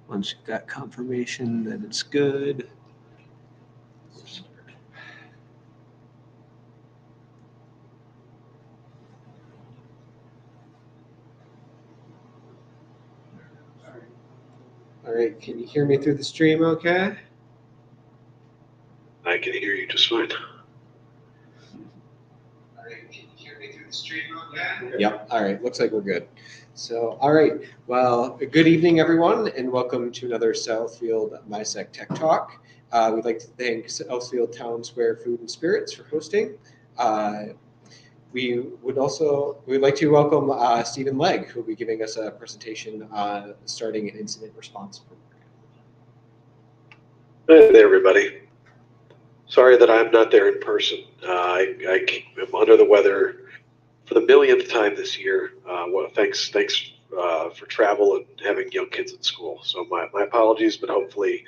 Once you've got confirmation that it's good. All right, can you hear me through the stream okay? I can hear you just fine. All right, can you hear me through the stream okay? Yep, all right, looks like we're good. So, all right, well, good evening, everyone, and welcome to another Southfield MISEC Tech Talk. We'd like to thank Southfield Town Square Food and Spirits for hosting. We'd like to welcome Stephen Legg, who will be giving us a presentation on starting an incident response program. Hey there, everybody. Sorry that I'm not there in person. I am under the weather for the millionth time this year. Thanks for travel and having young kids at school. So my apologies, but hopefully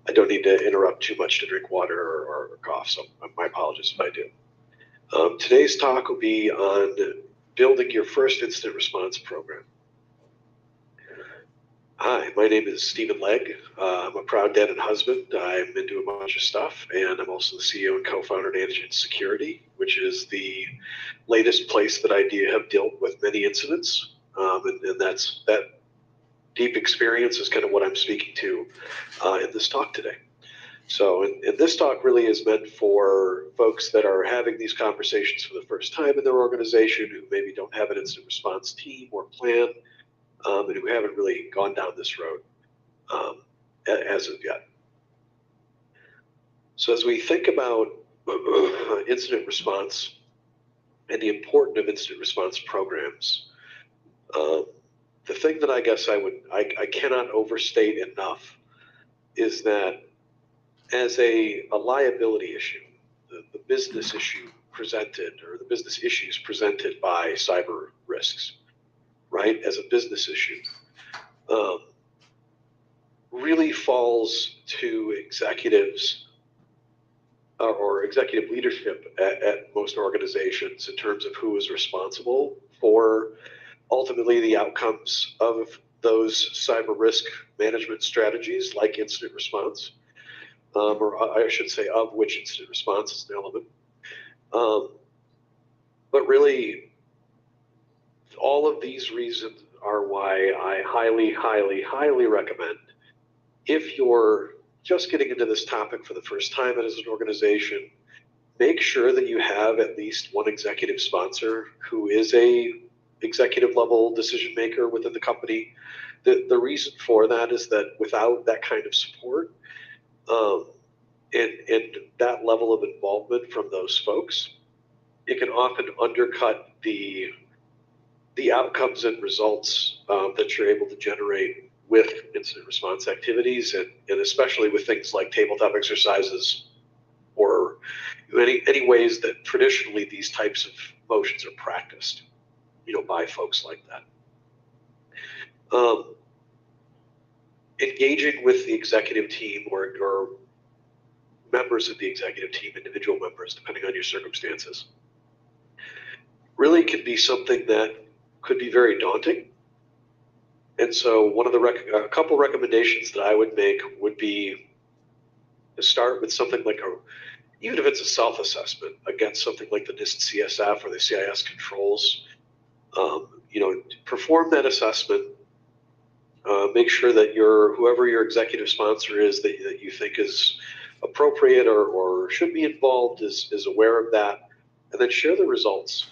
I don't need to interrupt too much to drink water or cough. So my apologies if I do. Today's talk will be on building your first incident response program. Hi, my name is Stephen Legg. I'm a proud dad and husband. I'm into a bunch of stuff, and I'm also the CEO and co-founder of Antigen Security, which is the latest place that I have dealt with many incidents, and that deep experience is kind of what I'm speaking to in this talk today. So, and this talk really is meant for folks that are having these conversations for the first time in their organization, who maybe don't have an incident response team or plan, and who haven't really gone down this road as of yet. So as we think about incident response and the importance of incident response programs, the thing that I guess I cannot overstate enough is that as a liability issue, the business issue presented, or the business issues presented by cyber risks, right, as a business issue, really falls to executives or executive leadership at most organizations in terms of who is responsible for ultimately the outcomes of those cyber risk management strategies, like incident response, or I should say of which incident response is an element. But really, all of these reasons are why I highly, highly, highly recommend, if you're just getting into this topic for the first time as an organization, make sure that you have at least one executive sponsor who is a executive level decision maker within the company. The reason for that is that without that kind of support and that level of involvement from those folks, it can often undercut the outcomes and results that you're able to generate with incident response activities, and especially with things like tabletop exercises or any ways that traditionally these types of motions are practiced, by folks like that. Engaging with the executive team or members of the executive team, individual members, depending on your circumstances, really can be something that could be very daunting. And so a couple recommendations that I would make would be to start with something like even if it's a self-assessment against something like the NIST CSF or the CIS controls, perform that assessment. Make sure that whoever your executive sponsor is that you think is appropriate or should be involved is aware of that, and then share the results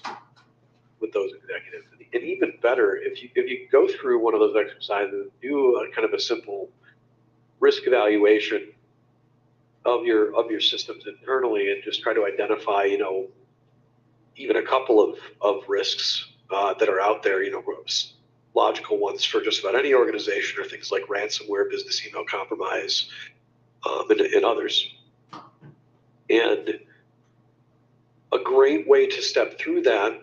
with those executives. And even better, if you go through one of those exercises, do a kind of a simple risk evaluation of your systems internally, and just try to identify, even a couple of risks that are out there, logical ones for just about any organization, are things like ransomware, business email compromise, and others. And a great way to step through that,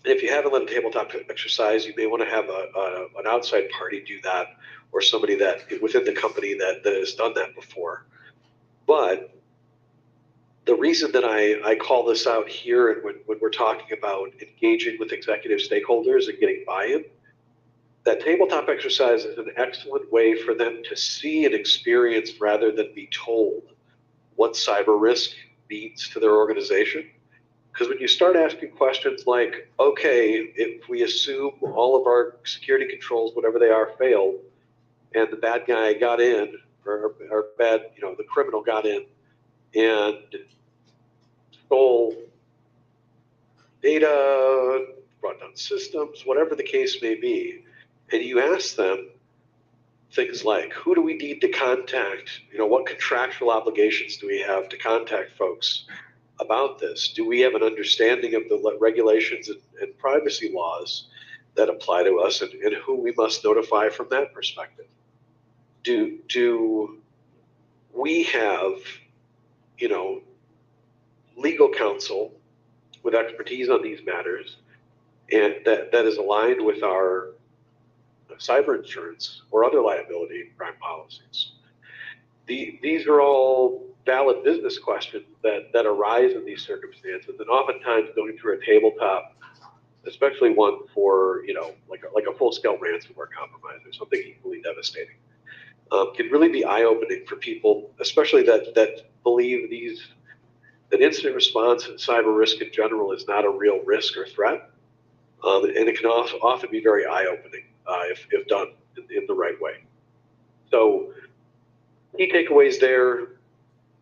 if you haven't done a tabletop exercise, you may want to have an outside party do that, or somebody that within the company that has done that before. But the reason that I call this out here, and when we're talking about engaging with executive stakeholders and getting buy-in, that tabletop exercise is an excellent way for them to see and experience rather than be told what cyber risk means to their organization. Because when you start asking questions like, okay, if we assume all of our security controls, whatever they are, failed, and the bad guy got in, or the criminal got in and stole data, brought down systems, whatever the case may be, and you ask them things like, who do we need to contact? What contractual obligations do we have to contact folks about this? Do we have an understanding of the regulations and privacy laws that apply to us, and who we must notify from that perspective? Do we have, legal counsel with expertise on these matters, and that is aligned with our cyber insurance or other liability crime policies? These are all valid business questions that arise in these circumstances, and oftentimes going through a tabletop, especially one for like a full-scale ransomware compromise or something equally devastating, can really be eye-opening for people, especially that believe that incident response and cyber risk in general is not a real risk or threat, and it can also often be very eye-opening if done in the right way. So key takeaways there: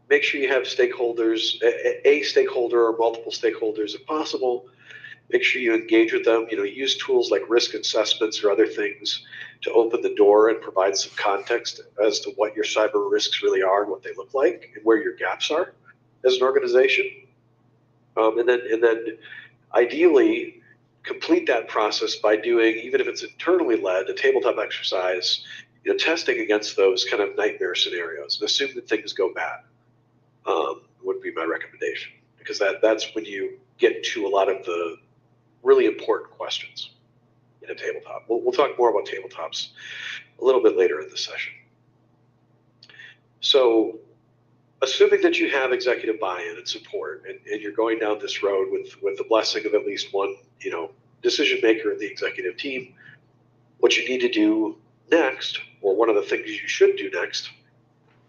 make sure you have stakeholders, a stakeholder or multiple stakeholders if possible. Make sure you engage with them. Use tools like risk assessments or other things to open the door and provide some context as to what your cyber risks really are and what they look like and where your gaps are as an organization. And then ideally complete that process by doing, even if it's internally led, a tabletop exercise, testing against those kind of nightmare scenarios, and assume that things go bad, would be my recommendation, because that's when you get to a lot of the really important questions in a tabletop. We'll talk more about tabletops a little bit later in the session. So assuming that you have executive buy-in and support, and you're going down this road with the blessing of at least one decision maker in the executive team, what you need to do next, or one of the things you should do next,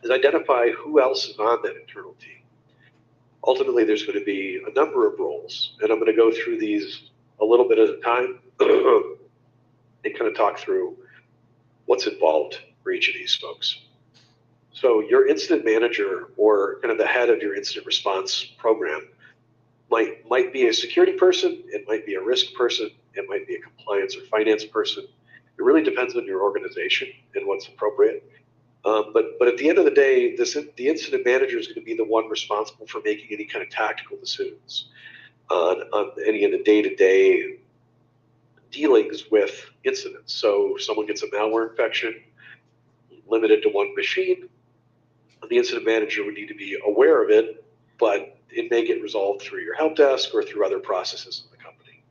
is identify who else is on that internal team. Ultimately, there's going to be a number of roles, and I'm going to go through these a little bit at a time and kind of talk through what's involved for each of these folks. So your incident manager, or kind of the head of your incident response program, might be a security person, it might be a risk person, it might be a compliance or finance person. It really depends on your organization and what's appropriate. But at the end of the day, the incident manager is going to be the one responsible for making any kind of tactical decisions on any of the day-to-day dealings with incidents. So someone gets a malware infection, limited to one machine, the incident manager would need to be aware of it, but it may get resolved through your help desk or through other processes in the company.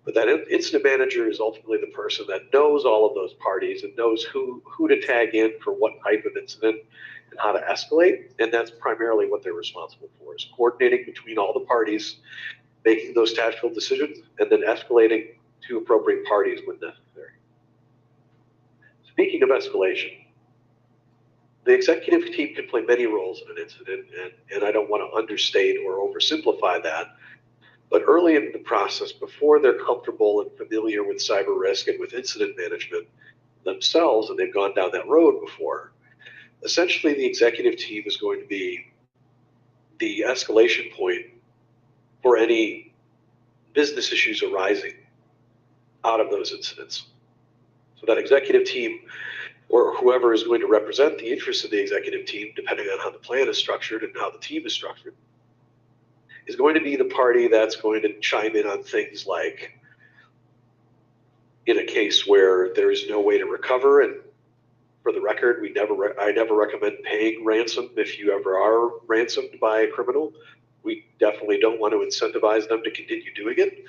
But that incident manager is ultimately the person that knows all of those parties and knows who to tag in for what type of incident and how to escalate. And that's primarily what they're responsible for, is coordinating between all the parties, making those tactical decisions, and then escalating to appropriate parties when necessary. Speaking of escalation, the executive team can play many roles in an incident, and I don't want to understate or oversimplify that. But early in the process, before they're comfortable and familiar with cyber risk and with incident management themselves, and they've gone down that road before, essentially the executive team is going to be the escalation point for any business issues arising out of those incidents. So that executive team, or whoever is going to represent the interests of the executive team, depending on how the plan is structured and how the team is structured, is going to be the party that's going to chime in on things like, in a case where there is no way to recover, and for the record, I never recommend paying ransom if you ever are ransomed by a criminal. We definitely don't want to incentivize them to continue doing it.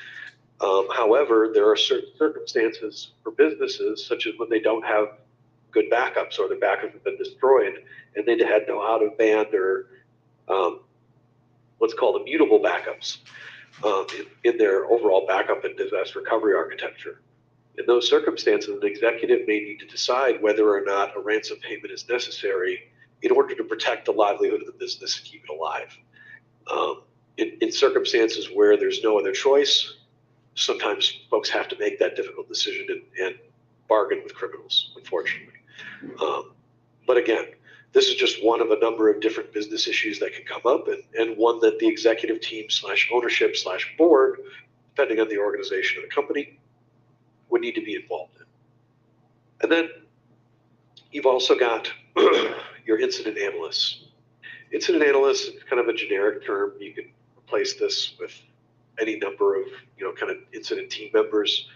However, there are certain circumstances for businesses, such as when they don't have good backups, or the backups have been destroyed and they had no out of band or what's called immutable backups in their overall backup and disaster recovery architecture. In those circumstances, an executive may need to decide whether or not a ransom payment is necessary in order to protect the livelihood of the business and keep it alive. In circumstances where there's no other choice, sometimes folks have to make that difficult decision and bargain with criminals, unfortunately. But again, this is just one of a number of different business issues that can come up, and one that the executive team / ownership / board, depending on the organization of the company, would need to be involved in. And then you've also got your incident analysts. Incident analysts is kind of a generic term. You can replace this with any number of, kind of incident team members.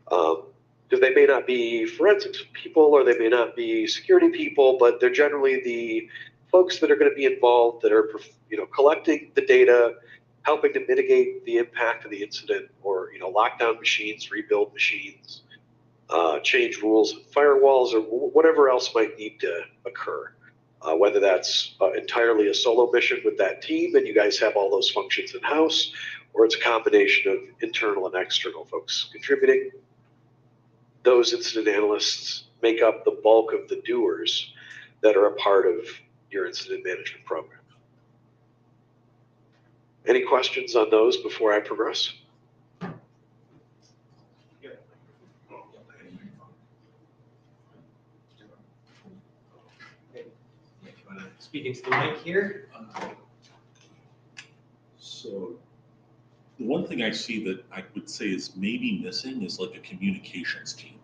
Because they may not be forensics people or they may not be security people, but they're generally the folks that are going to be involved that are, collecting the data, helping to mitigate the impact of the incident, or, lock down machines, rebuild machines, change rules and firewalls, or whatever else might need to occur. Whether that's entirely a solo mission with that team and you guys have all those functions in-house, or it's a combination of internal and external folks contributing. Those incident analysts make up the bulk of the doers that are a part of your incident management program. Any questions on those before I progress? Speak into the mic here. So the one thing I see that I would say is maybe missing is like a communications team.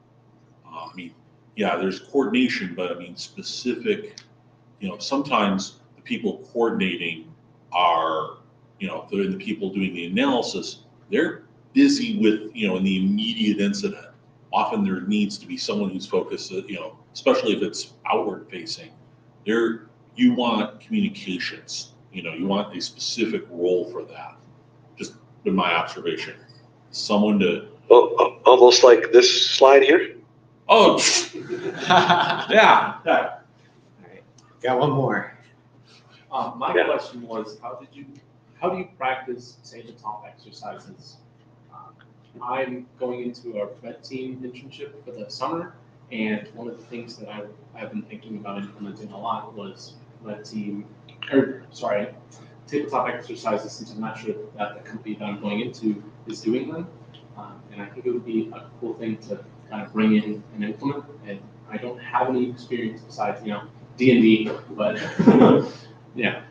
Yeah, there's coordination, but specific, sometimes the people coordinating are, the people doing the analysis, they're busy with, in the immediate incident. Often there needs to be someone who's focused, especially if it's outward facing. You want communications, you want a specific role for that. Just in my observation, someone to. Well, almost like this slide here. Oh, yeah. All right, got one more. My question was, how do you practice tabletop exercises? I'm going into a red team internship for the summer, and one of the things that I've been thinking about implementing a lot was tabletop exercises, since I'm not sure that the company that I'm going into is doing them. And I think it would be a cool thing to kind of bring in and implement. And I don't have any experience besides, D&D, but yeah.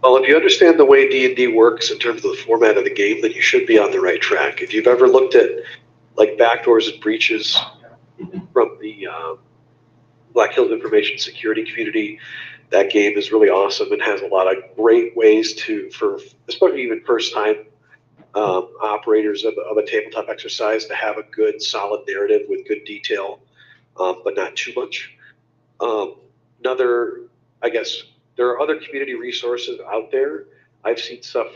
Well, if you understand the way D&D works in terms of the format of the game, then you should be on the right track. If you've ever looked at like backdoors and breaches from the Black Hills Information Security community, that game is really awesome and has a lot of great ways for especially even first-time operators of a tabletop exercise to have a good, solid narrative with good detail, but not too much. There are other community resources out there. I've seen stuff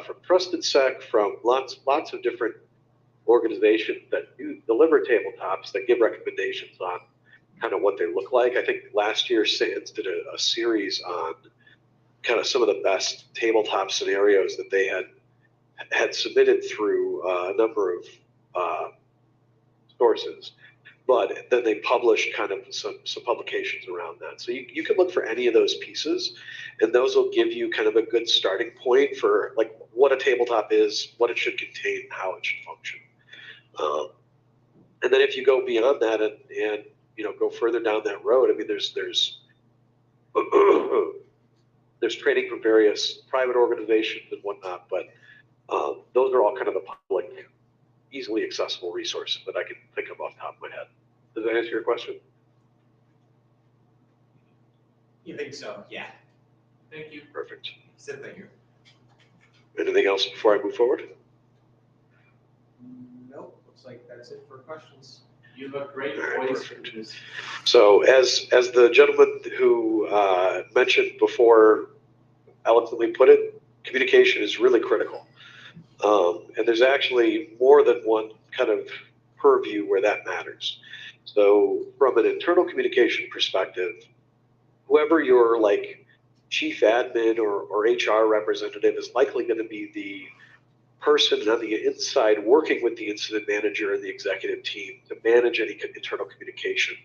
from Trusted Sec, from lots of different organizations that do deliver tabletops that give recommendations on kind of what they look like. I think last year SANS did a series on kind of some of the best tabletop scenarios that they had submitted through a number of sources, but then they published kind of some publications around that. So you can look for any of those pieces, and those will give you kind of a good starting point for like what a tabletop is, what it should contain, how it should function. And then if you go beyond that and go further down that road, there's there's training from various private organizations and whatnot, but those are all kind of the public, easily accessible resources that I can think of off the top of my head. Does that answer your question? You think so? Yeah. Thank you. Perfect. Sit there. Anything else before I move forward? Nope. Looks like that's it for questions. You have a great voice. So as the gentleman who mentioned before eloquently put it, communication is really critical. And there's actually more than one kind of purview where that matters. So from an internal communication perspective, whoever your like chief admin or HR representative is likely going to be person on the inside working with the incident manager and the executive team to manage any internal communication.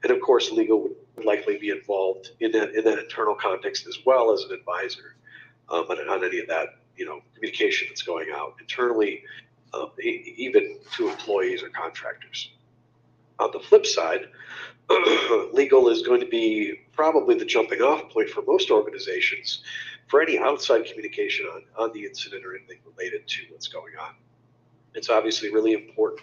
And of course, legal would likely be involved in that internal context as well as an advisor on any of that, communication that's going out internally, even to employees or contractors. On the flip side, legal is going to be probably the jumping off point for most organizations for any outside communication on the incident or anything related to what's going on. It's obviously really important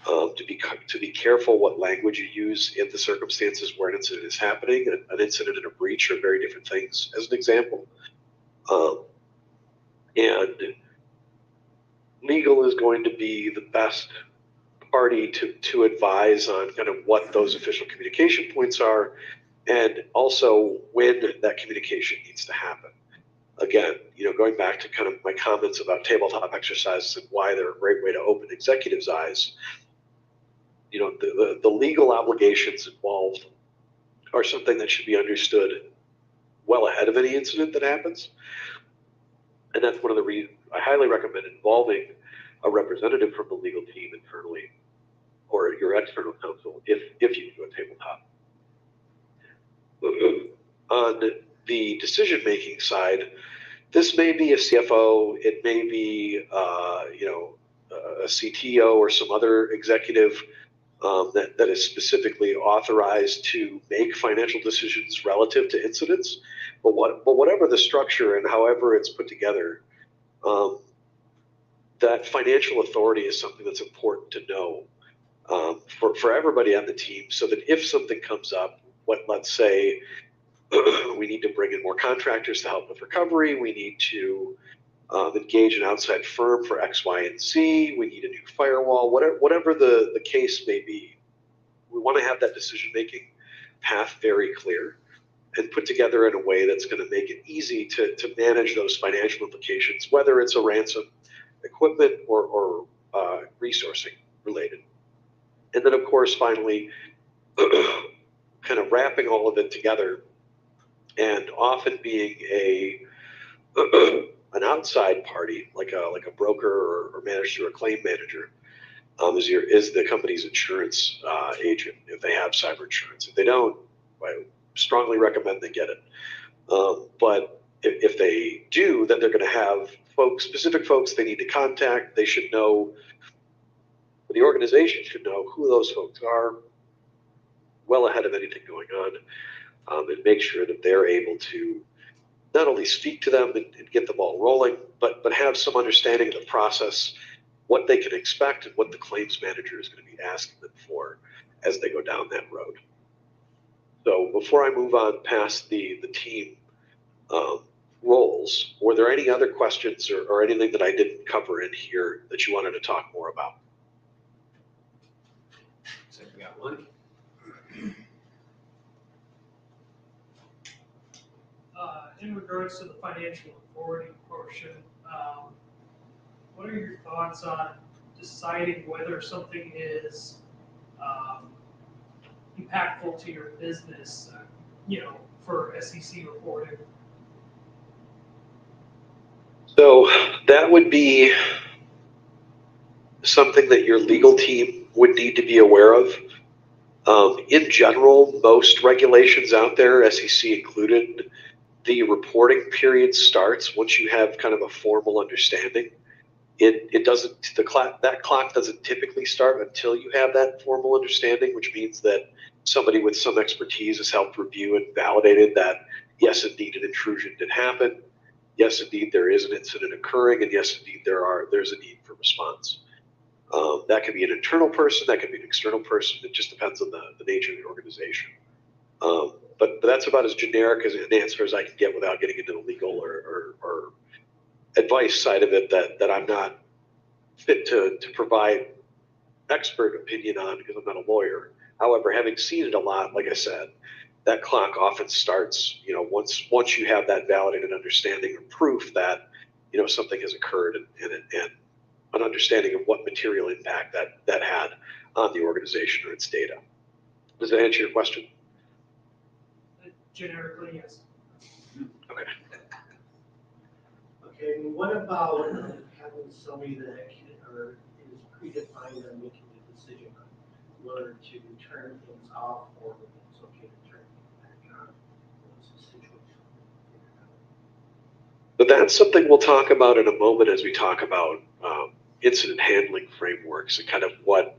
to be careful what language you use in the circumstances where an incident is happening. An incident and a breach are very different things, as an example. And legal is going to be the best party to advise on kind of what those official communication points are, and also when that communication needs to happen. Again, going back to kind of my comments about tabletop exercises and why they're a great way to open executives' eyes, the legal obligations involved are something that should be understood well ahead of any incident that happens. And that's one of the reasons I highly recommend involving a representative from the legal team internally or your external counsel if you do a tabletop. On the decision-making side, this may be a CFO, it may be a CTO or some other executive that is specifically authorized to make financial decisions relative to incidents. But whatever the structure and however it's put together, that financial authority is something that's important to know for everybody on the team, so that if something comes up, let's say we need to bring in more contractors to help with recovery, we need to engage an outside firm for X, Y, and Z, we need a new firewall, whatever the case may be, we want to have that decision-making path very clear and put together in a way that's going to make it easy to manage those financial implications, whether it's a ransom, equipment, or resourcing related. And then, of course, finally, kind of wrapping all of it together, and often being an outside party, like a broker or managed through a claim manager, is the company's insurance agent if they have cyber insurance. If they don't, I strongly recommend they get it. But if they do, then they're going to have specific folks they need to contact. They should know, the organization should know who those folks are well ahead of anything going on, and make sure that they're able to not only speak to them and get the ball rolling, but have some understanding of the process, what they can expect, and what the claims manager is going to be asking them for as they go down that road. So before I move on past the team roles, were there any other questions or anything that I didn't cover in here that you wanted to talk more about? So we got one. In regards to the financial authority portion, what are your thoughts on deciding whether something is impactful to your business, for SEC reporting? So that would be something that your legal team would need to be aware of. In general, most regulations out there, SEC included, the reporting period starts once you have kind of a formal understanding. That clock doesn't typically start until you have that formal understanding, which means that somebody with some expertise has helped review and validated that, yes, indeed, an intrusion did happen. Yes, indeed, there is an incident occurring, and yes, indeed, there's a need for response. That could be an internal person, that could be an external person. It just depends on the nature of the organization. But that's about as generic as an answer as I can get without getting into the legal or advice side of it that I'm not fit to provide expert opinion on, because I'm not a lawyer. However, having seen it a lot, like I said, that clock often starts, once you have that validated understanding or proof that, something has occurred and an understanding of what material impact that had on the organization or its data. Does that answer your question? Generically, yes. Okay. Okay, what about having somebody that can, or is predefined on making the decision on whether to turn things off or whether it's okay to turn things back on. Once the situation is figured out. But that's something we'll talk about in a moment as we talk about incident handling frameworks and kind of what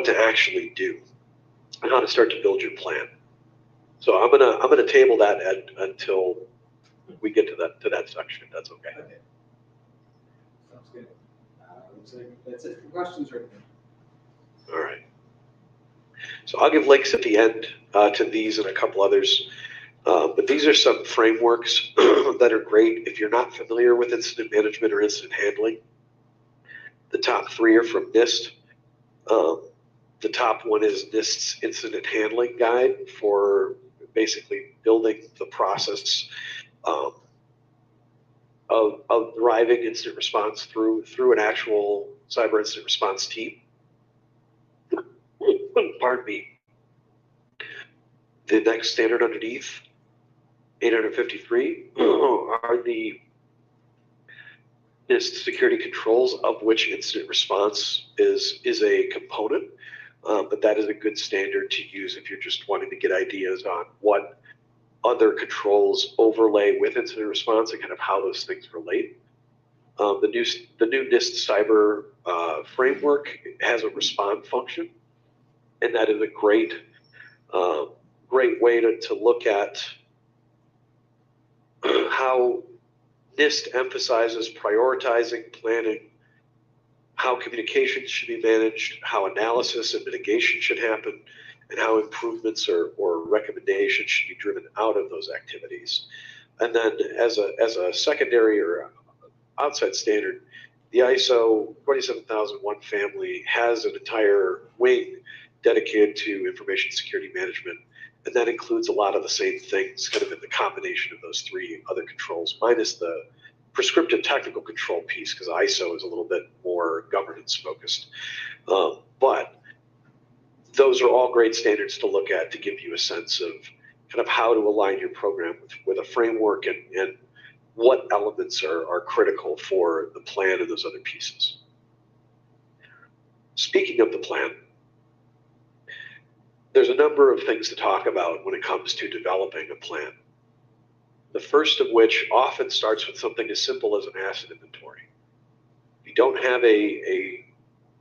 to actually do and how to start to build your plan. So I'm gonna table that until we get to that section. If that's okay. Okay. Sounds good. Looks like that's it for questions right now. All right. So I'll give links at the end to these and a couple others. But these are some frameworks that are great if you're not familiar with incident management or incident handling. The top three are from NIST. The top one is NIST's Incident Handling Guide for basically building the process of driving incident response through an actual cyber incident response team. Pardon me. The next standard underneath, 853, are the NIST security controls, of which incident response is a component. But that is a good standard to use if you're just wanting to get ideas on what other controls overlay with incident response and kind of how those things relate. The new NIST cyber framework has a respond function, and that is a great way to look at how NIST emphasizes prioritizing, planning, how communications should be managed, how analysis and mitigation should happen, and how improvements or recommendations should be driven out of those activities. And then as a secondary or outside standard, the ISO 27001 family has an entire wing dedicated to information security management. And that includes a lot of the same things, kind of in the combination of those three other controls, minus the prescriptive technical control piece, because ISO is a little bit more governance focused. But those are all great standards to look at to give you a sense of kind of how to align your program with a framework and what elements are critical for the plan and those other pieces. Speaking of the plan, there's a number of things to talk about when it comes to developing a plan. The first of which often starts with something as simple as an asset inventory. If you don't have a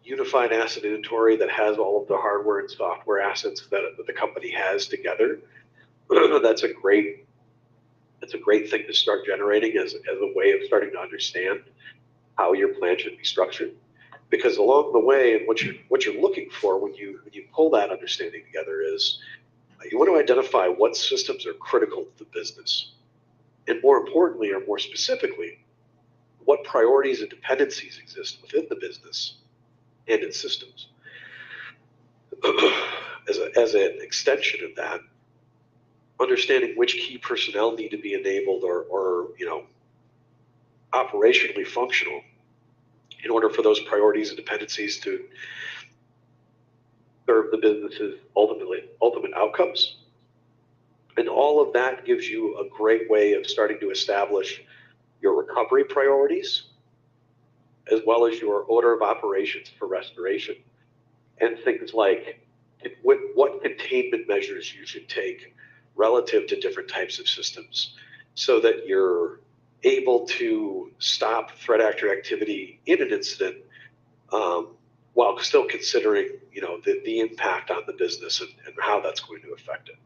unified asset inventory that has all of the hardware and software assets that the company has together, that's a great thing to start generating as a way of starting to understand how your plan should be structured. Because along the way, and what you're looking for when you pull that understanding together is you want to identify what systems are critical to the business, and more importantly, or more specifically, what priorities and dependencies exist within the business and its systems. As an extension of that, understanding which key personnel need to be enabled or operationally functional in order for those priorities and dependencies to serve the business's ultimate outcomes. And all of that gives you a great way of starting to establish your recovery priorities, as well as your order of operations for restoration, and things like what containment measures you should take relative to different types of systems, so that you're able to stop threat actor activity in an incident while still considering the impact on the business and how that's going to affect it.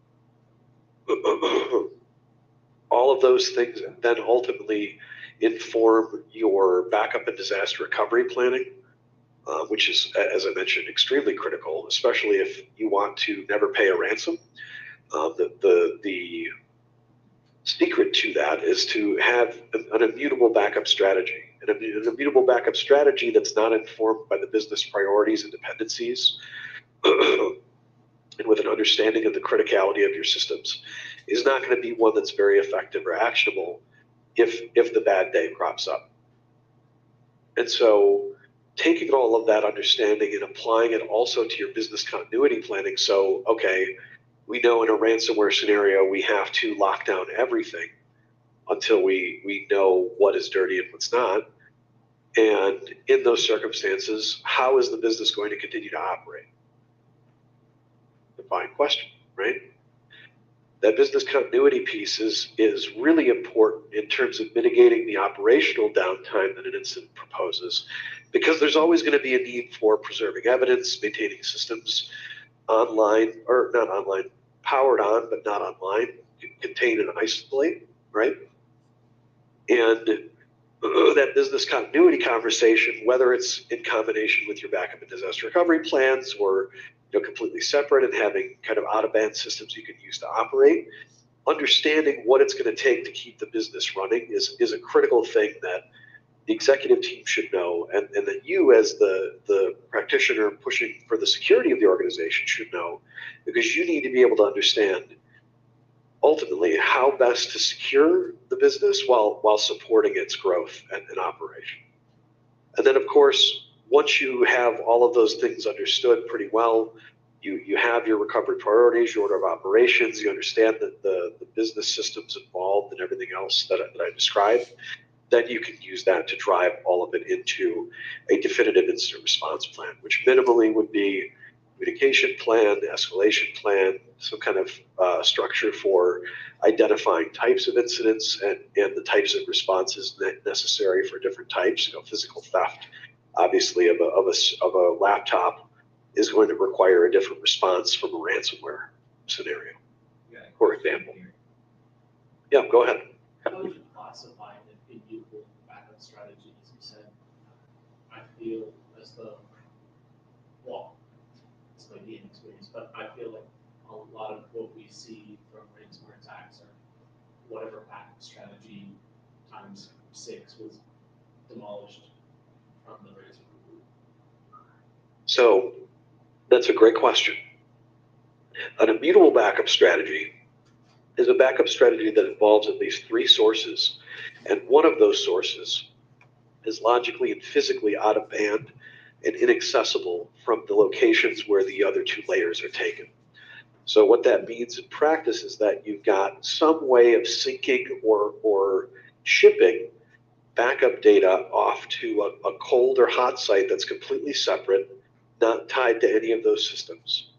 All of those things then ultimately inform your backup and disaster recovery planning, which is, as I mentioned, extremely critical, especially if you want to never pay a ransom. The secret to that is to have an immutable backup strategy, and an immutable backup strategy that's not informed by the business priorities and dependencies, and with an understanding of the criticality of your systems, is not going to be one that's very effective or actionable if the bad day crops up. And so taking all of that understanding and applying it also to your business continuity planning. So, okay, we know in a ransomware scenario, we have to lock down everything until we know what is dirty and what's not. And in those circumstances, how is the business going to continue to operate? The fine question, right? That business continuity piece is really important in terms of mitigating the operational downtime that an incident proposes, because there's always going to be a need for preserving evidence, maintaining systems online, or not online, powered on, but not online, contain and isolate, right? And that business continuity conversation, whether it's in combination with your backup and disaster recovery plans or completely separate and having kind of out-of-band systems you can use to operate, understanding what it's going to take to keep the business running is a critical thing that the executive team should know, and that you as the practitioner pushing for the security of the organization should know, because you need to be able to understand ultimately how best to secure the business while supporting its growth and operation. And then, of course, once you have all of those things understood pretty well, you have your recovery priorities, your order of operations, you understand that the business systems involved and everything else that I described, then you can use that to drive all of it into a definitive incident response plan, which minimally would be communication plan, escalation plan, some kind of structure for identifying types of incidents and the types of responses necessary for different types. Physical theft, obviously, of a laptop is going to require a different response from a ransomware scenario, for example. Yeah, go ahead. How would you classify the immutable backup strategies? You said, I feel as though, well, it's my being experience, but I feel like a lot of what we see from ransomware attacks are whatever backup strategy times 6 was demolished from the ransomware group. So that's a great question. An immutable backup strategy is a backup strategy that involves at least 3 sources, and one of those sources is logically and physically out of band and inaccessible from the locations where the other 2 layers are taken. So what that means in practice is that you've got some way of syncing or shipping backup data off to a cold or hot site that's completely separate, not tied to any of those systems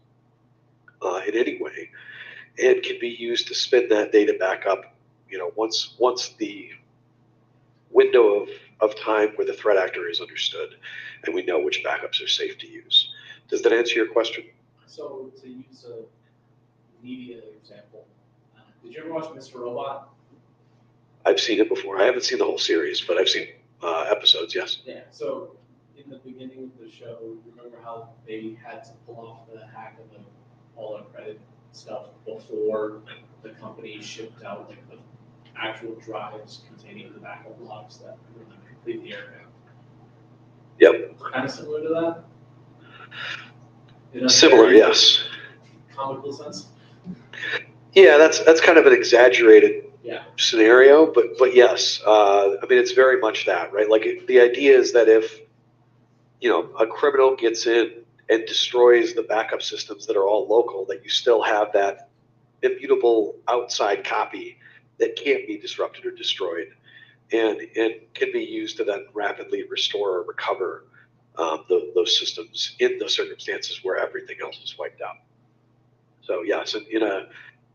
in any way, and can be used to spin that data back up, once the window of time where the threat actor is understood and we know which backups are safe to use. Does that answer your question? So to use a media example, did you ever watch Mr. Robot? I've seen it before. I haven't seen the whole series, but I've seen episodes, yes. Yeah, so in the beginning of the show, remember how they had to pull off the hack of all the credit stuff before the company shipped out the actual drives containing the backup logs that were completely airbound? Yep. Kind of similar to that? In a Similar, very yes. comical sense? Yeah, that's kind of an exaggerated Yeah. scenario, but yes, it's very much that, right? Like the idea is that if a criminal gets in and destroys the backup systems that are all local, that you still have that immutable outside copy that can't be disrupted or destroyed, and can be used to then rapidly restore or recover those systems in those circumstances where everything else is wiped out. So yes,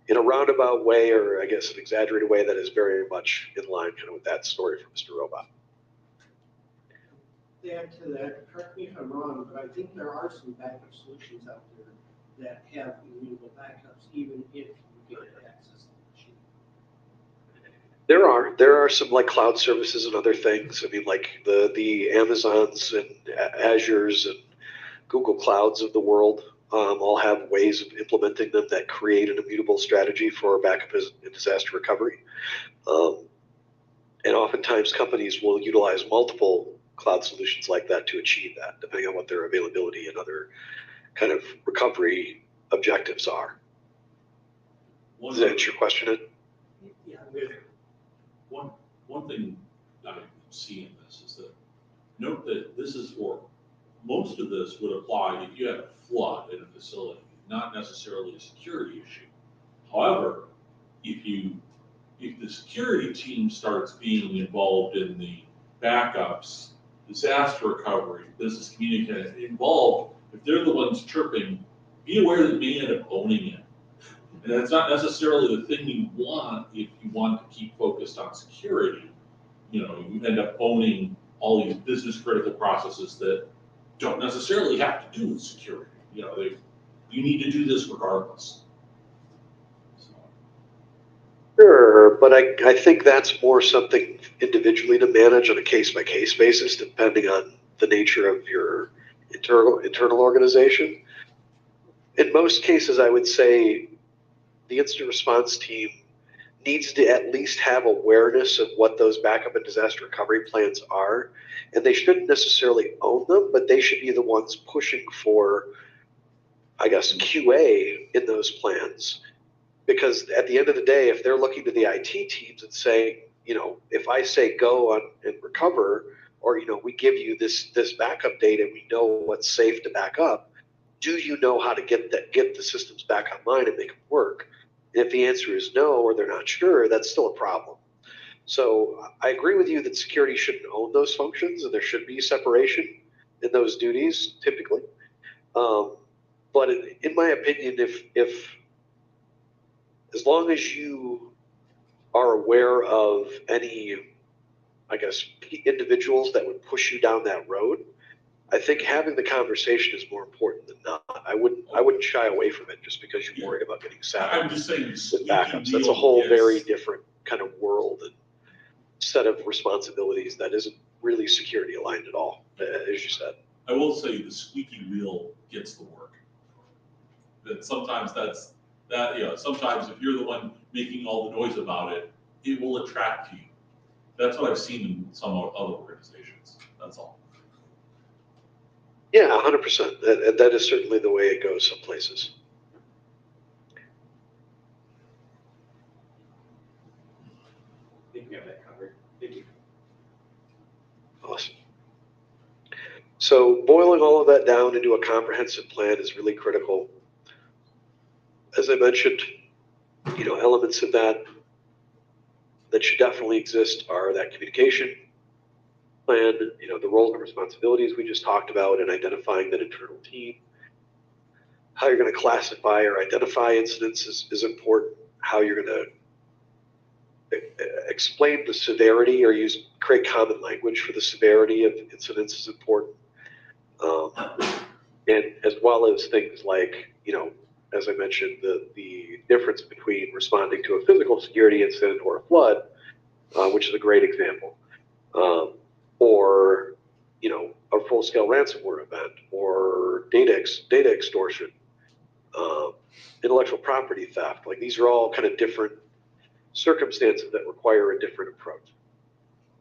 in a roundabout way, or I guess an exaggerated way, that is very much in line kind of with that story from Mr. Robot. To add to that, correct me if I'm wrong, but I think there are some backup solutions out there that have immutable backups, even if you get access to the machine. There are some like cloud services and other things. Like the Amazons and Azures and Google Clouds of the world all have ways of implementing them that create an immutable strategy for backup and disaster recovery. And oftentimes companies will utilize multiple cloud solutions like that to achieve that, depending on what their availability and other kind of recovery objectives are. Does that answer your question, Ed? Yeah. One thing I see in this is that note that this is for, most of this would apply if you had a flood in a facility, not necessarily a security issue. However, if the security team starts being involved in the backups disaster recovery, business communication involved, if they're the ones chirping, be aware that they may end up owning it. And that's not necessarily the thing you want if you want to keep focused on security. You know, you end up owning all these business critical processes that don't necessarily have to do with security. You know, you need to do this regardless. So. Sure, but I think that's more something individually to manage on a case-by-case basis, depending on the nature of your internal organization. In most cases, I would say the incident response team needs to at least have awareness of what those backup and disaster recovery plans are. And they shouldn't necessarily own them, but they should be the ones pushing for, I guess, QA in those plans. Because at the end of the day, if they're looking to the IT teams and saying, you know, if I say go on and recover, or, you know, we give you this backup data, we know what's safe to back up, do you know how to get the systems back online and make them work? And if the answer is no, or they're not sure, that's still a problem. So I agree with you that security shouldn't own those functions, and there should be separation in those duties typically. But in my opinion, if as long as you are aware of any, I guess, individuals that would push you down that road, I think having the conversation is more important than not. I wouldn't shy away from it just because you're worried about getting saddled I'm just saying with backups. That's a whole very different kind of world and set of responsibilities that isn't really security aligned at all, as you said. I will say the squeaky wheel gets the work. That sometimes sometimes if you're the one making all the noise about it, it will attract you. That's what I've seen in some other organizations. That's all. Yeah, 100%. That is certainly the way it goes some places. I think we have that covered. Thank you. Awesome. So boiling all of that down into a comprehensive plan is really critical. As I mentioned, you know, elements of that should definitely exist are that communication plan, you know, the roles and responsibilities we just talked about, and identifying that internal team. How you're going to classify or identify incidents is important. How you're going to explain the severity or create common language for the severity of incidents is important. And as well as things like, you know, as I mentioned, the difference between responding to a physical security incident or a flood, which is a great example, or, you know, a full-scale ransomware event, or data extortion, intellectual property theft. Like, these are all kind of different circumstances that require a different approach.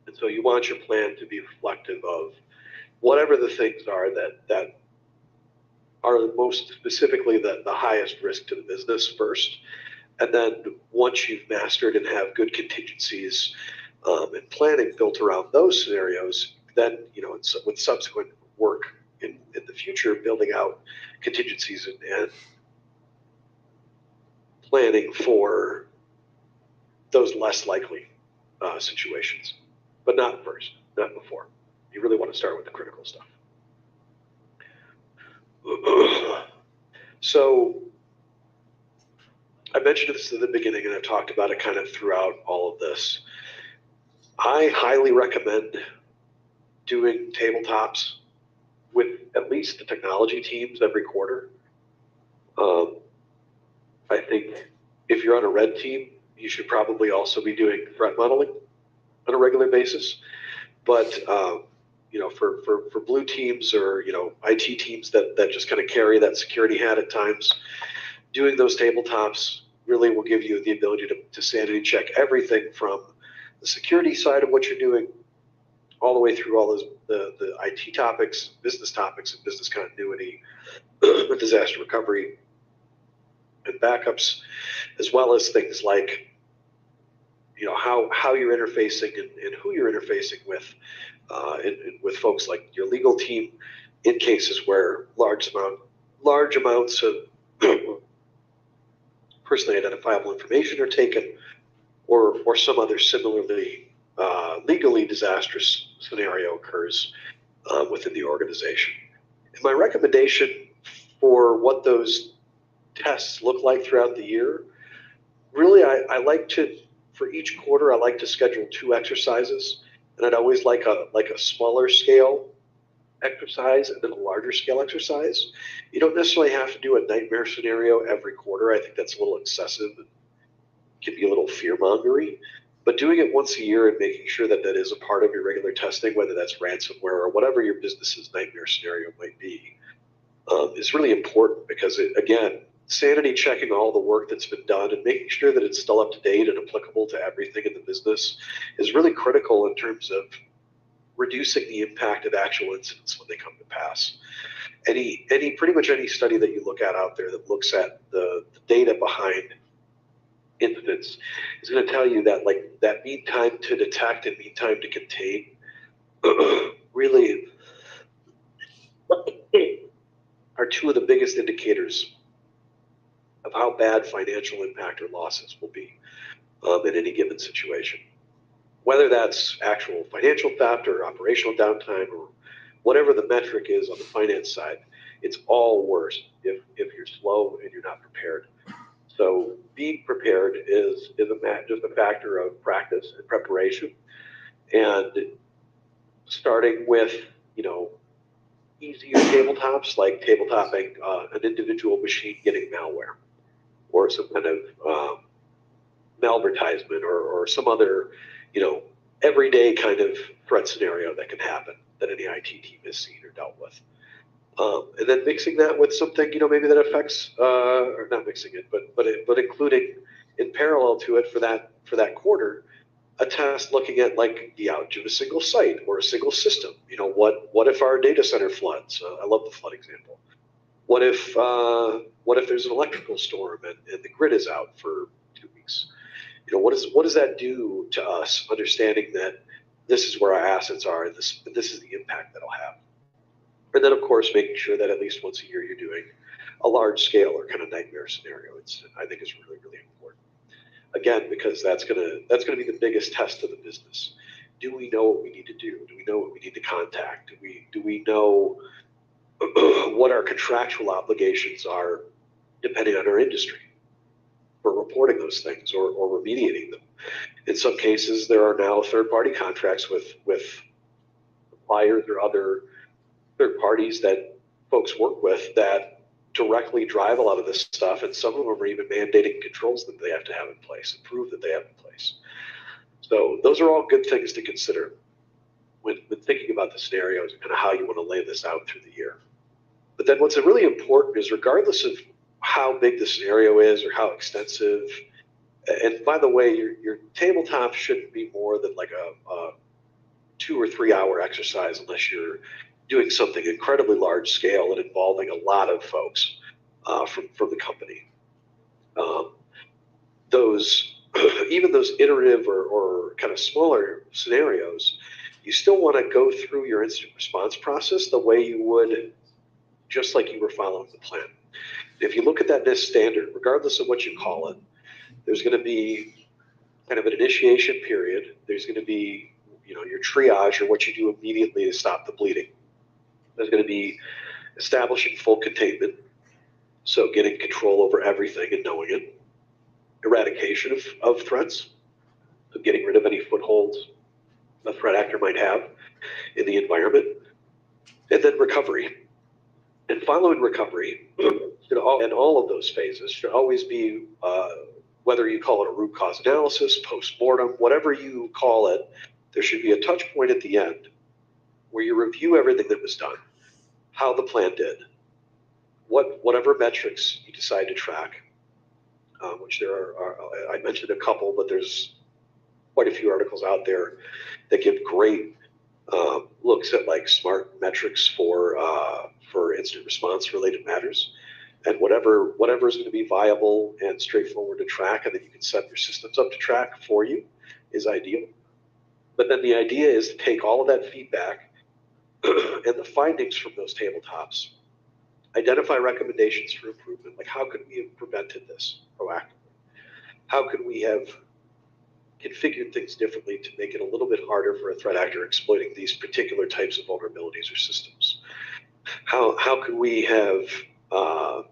And so you want your plan to be reflective of whatever the things are that are most specifically the highest risk to the business first. And then once you've mastered and have good contingencies and planning built around those scenarios, then, you know, with subsequent work in the future, building out contingencies and planning for those less likely situations, but not first, not before. You really want to start with the critical stuff. So I mentioned this at the beginning, and I've talked about it kind of throughout all of this. I highly recommend doing tabletops with at least the technology teams every quarter. I think if you're on a red team, you should probably also be doing threat modeling on a regular basis. But you know, for blue teams or, you know, IT teams that just kind of carry that security hat at times, doing those tabletops really will give you the ability to sanity check everything from the security side of what you're doing all the way through all those the IT topics, business topics, and business continuity, disaster recovery, and backups, as well as things like, you know, how you're interfacing and who you're interfacing with, and with folks like your legal team in cases where large amounts of personally identifiable information are taken, or some other similarly legally disastrous scenario occurs. within the organization. And my recommendation for what those tests look like throughout the year, really, I like to, for each quarter, I like to schedule 2 exercises, and I'd always like a smaller scale exercise and then a larger scale exercise. You don't necessarily have to do a nightmare scenario every quarter. I think that's a little excessive and can be a little fear-mongery. But doing it once a year and making sure that that is a part of your regular testing, whether that's ransomware or whatever your business's nightmare scenario might be, is really important because, again, sanity checking all the work that's been done and making sure that it's still up to date and applicable to everything in the business is really critical in terms of reducing the impact of actual incidents when they come to pass. Pretty much any study that you look at out there that looks at the data behind incidents is going to tell you that that mean time to detect and mean time to contain really are 2 of the biggest indicators of how bad financial impact or losses will be in any given situation. Whether that's actual financial theft or operational downtime or whatever the metric is on the finance side, it's all worse if you're slow and you're not prepared. So being prepared is just a factor of practice and preparation, and starting with easier tabletops, like tabletopping an individual machine getting malware or some kind of malvertisement or some other everyday kind of threat scenario that can happen that any IT team has seen or dealt with. And then mixing that with something, maybe that affects, or not mixing it, but including in parallel to it for that quarter, a test looking at like the outage of a single site or a single system. What if our data center floods? I love the flood example. What if there's an electrical storm and the grid is out for 2 weeks? What does that do to us, understanding that this is where our assets are and this is the impact that'll have? And then, of course, making sure that at least once a year you're doing a large scale or kind of nightmare scenario. I think is really, really important. Again, because that's gonna be the biggest test of the business. Do we know what we need to do? Do we know what we need to contact? Do we know what our contractual obligations are, depending on our industry, for reporting those things or remediating them? In some cases, there are now third-party contracts with suppliers or other third parties that folks work with that directly drive a lot of this stuff, and some of them are even mandating controls that they have to have in place and prove that they have in place. So those are all good things to consider when thinking about the scenarios and kind of how you want to lay this out through the year. But then what's really important is, regardless of how big the scenario is or how extensive, and by the way, your tabletop shouldn't be more than like a 2 or 3 hour exercise unless you're doing something incredibly large scale and involving a lot of folks from the company. Even those iterative or kind of smaller scenarios, you still want to go through your incident response process the way you would just like you were following the plan. If you look at that NIST standard, regardless of what you call it, there's going to be kind of an initiation period. There's going to be your triage, or what you do immediately to stop the bleeding. There's going to be establishing full containment, so getting control over everything and knowing it. Eradication of threats, so getting rid of any footholds a threat actor might have in the environment. And then recovery. And following recovery, and all of those phases should always be, whether you call it a root cause analysis, post-mortem, whatever you call it, there should be a touch point at the end where you review everything that was done, how the plan did, whatever metrics you decide to track, which there are, I mentioned a couple, but there's quite a few articles out there that give great looks at like smart metrics for incident response related matters, and whatever is going to be viable and straightforward to track, and then you can set your systems up to track for you, is ideal. But then the idea is to take all of that feedback and the findings from those tabletops, identify recommendations for improvement, like how could we have prevented this proactively? How could we have configured things differently to make it a little bit harder for a threat actor exploiting these particular types of vulnerabilities or systems? How could we have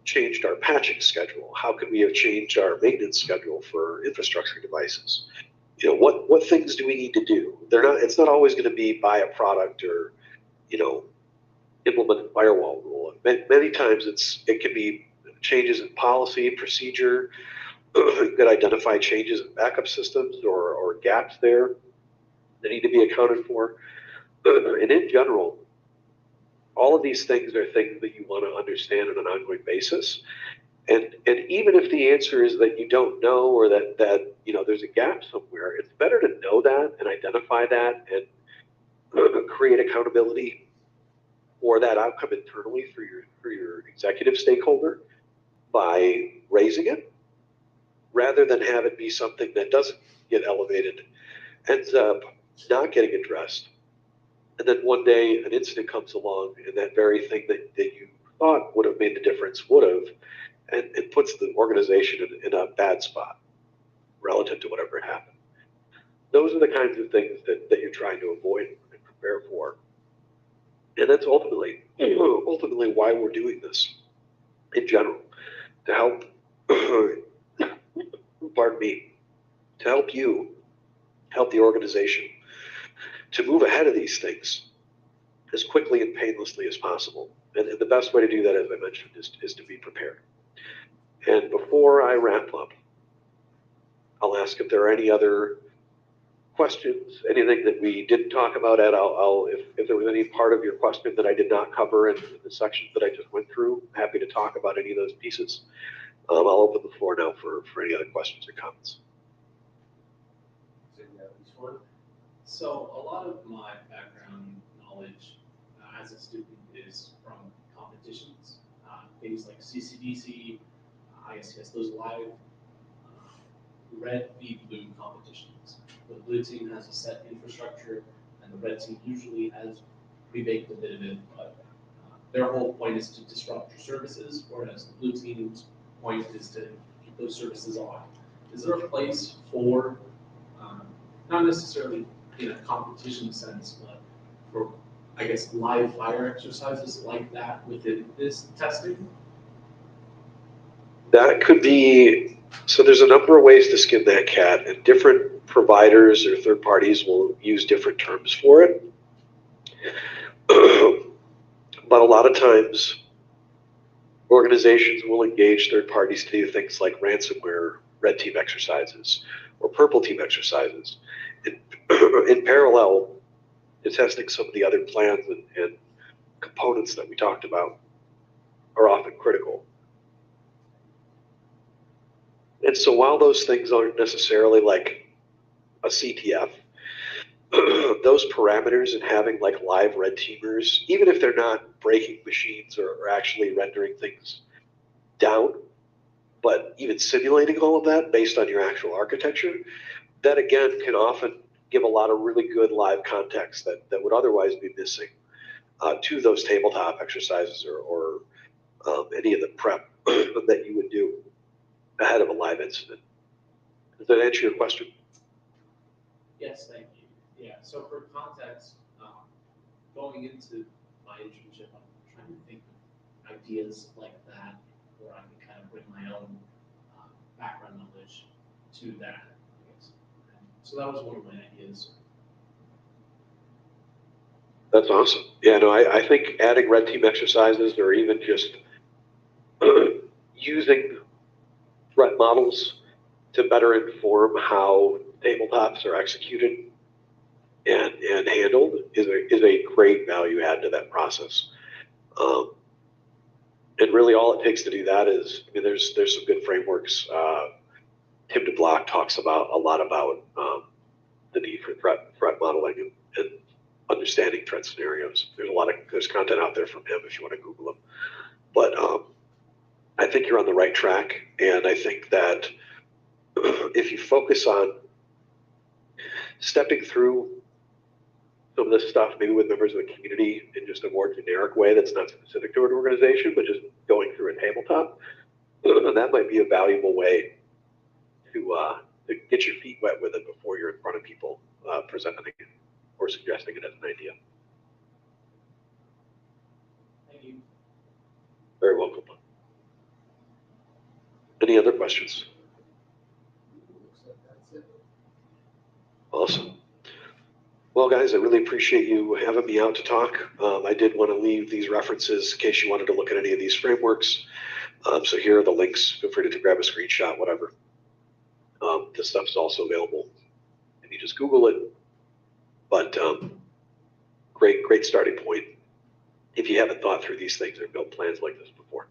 changed our patching schedule? How could we have changed our maintenance schedule for infrastructure devices? You know, what things do we need to do? It's not always going to be buy a product or, you know, implement a firewall rule. Many times it can be changes in policy, procedure. You could identify changes in backup systems or gaps there that need to be accounted for. And in general, all of these things are things that you want to understand on an ongoing basis. And even if the answer is that you don't know, or that you know there's a gap somewhere, it's better to know that and identify that and create accountability for that outcome internally for your executive stakeholder by raising it, rather than have it be something that doesn't get elevated, ends up not getting addressed. And then one day an incident comes along and that very thing that you thought would have made the difference would have, and it puts the organization in a bad spot relative to whatever happened. Those are the kinds of things that you're trying to avoid and prepare for. And that's ultimately why we're doing this in general, to help, pardon me, to help the organization to move ahead of these things as quickly and painlessly as possible. And the best way to do that, as I mentioned, is to be prepared. And before I wrap up, I'll ask if there are any other questions, anything that we didn't talk about. Ed, if there was any part of your question that I did not cover in the sections that I just went through, I'm happy to talk about any of those pieces. I'll open the floor now for any other questions or comments. So a lot of my background knowledge as a student is from competitions, things like CCDC, ISCS, those live red v blue competitions. The blue team has a set infrastructure, and the red team usually has pre-baked a bit of it, but their whole point is to disrupt your services, whereas the blue team's point is to keep those services on. Is there a place for, not necessarily in a competition sense, but for, I guess, live fire exercises like that within this testing? That could be, so there's a number of ways to skin that cat, and different providers or third parties will use different terms for it. But a lot of times, organizations will engage third parties to do things like ransomware red team exercises or purple team exercises. In parallel to testing some of the other plans and components that we talked about are often critical. And so while those things aren't necessarily like a CTF, those parameters and having like live red teamers, even if they're not breaking machines or actually rendering things down, but even simulating all of that based on your actual architecture, that again can often give a lot of really good live context that would otherwise be missing to those tabletop exercises or any of the prep that you would do ahead of a live incident. Does that answer your question? Yes, thank you. Yeah, so for context, going into my internship, I'm trying to think of ideas like that where I can kind of bring my own background knowledge to that. I guess. So that was one of my ideas. That's awesome. Yeah, no, I think adding red team exercises or even just using threat models to better inform how tabletops are executed and handled is a great value add to that process. And really all it takes to do that is, I mean, there's some good frameworks. Tim DeBlock talks about a lot about the need for threat modeling and understanding threat scenarios. There's content out there from him if you want to Google him. But I think you're on the right track, and I think that if you focus on stepping through some of this stuff, maybe with members of the community in just a more generic way that's not specific to an organization, but just going through a tabletop, that might be a valuable way get your feet wet with it before you're in front of people presenting it or suggesting it as an idea. Thank you. Very welcome. Any other questions? Looks like that's it. Awesome. Well, guys, I really appreciate you having me out to talk. I did want to leave these references in case you wanted to look at any of these frameworks. So here are the links. Feel free to grab a screenshot, whatever. This stuff's also available if you just Google it. But great starting point if you haven't thought through these things or built plans like this before.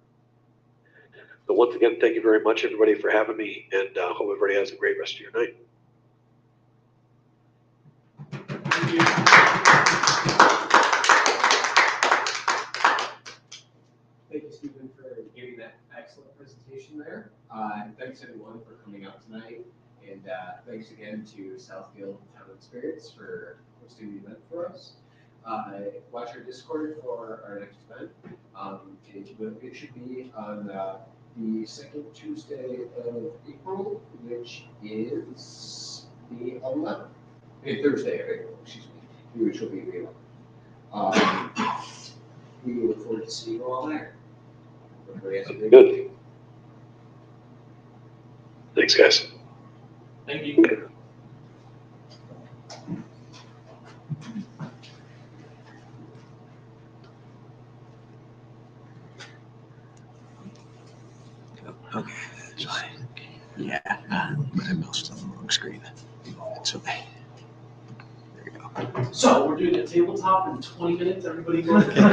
So once again, thank you very much, everybody, for having me, and hope everybody has a great rest of your night. Thank you. Thank you, Stephen, for giving that excellent presentation there. And thanks everyone for coming out tonight. And thanks again to Southfield Town Experience for hosting the event for us. Watch our Discord for our next event. It should be on the second Tuesday of April, which is the 11th. Thursday of April, excuse me, which will be the 11th. We look forward to seeing you all there. Everybody has a great Good. evening. Thanks, guys. Thank you. Okay, that's fine. Yeah, my mouse's on the wrong screen. It's okay. There you go. So we're doing a tabletop in 20 minutes. Everybody go.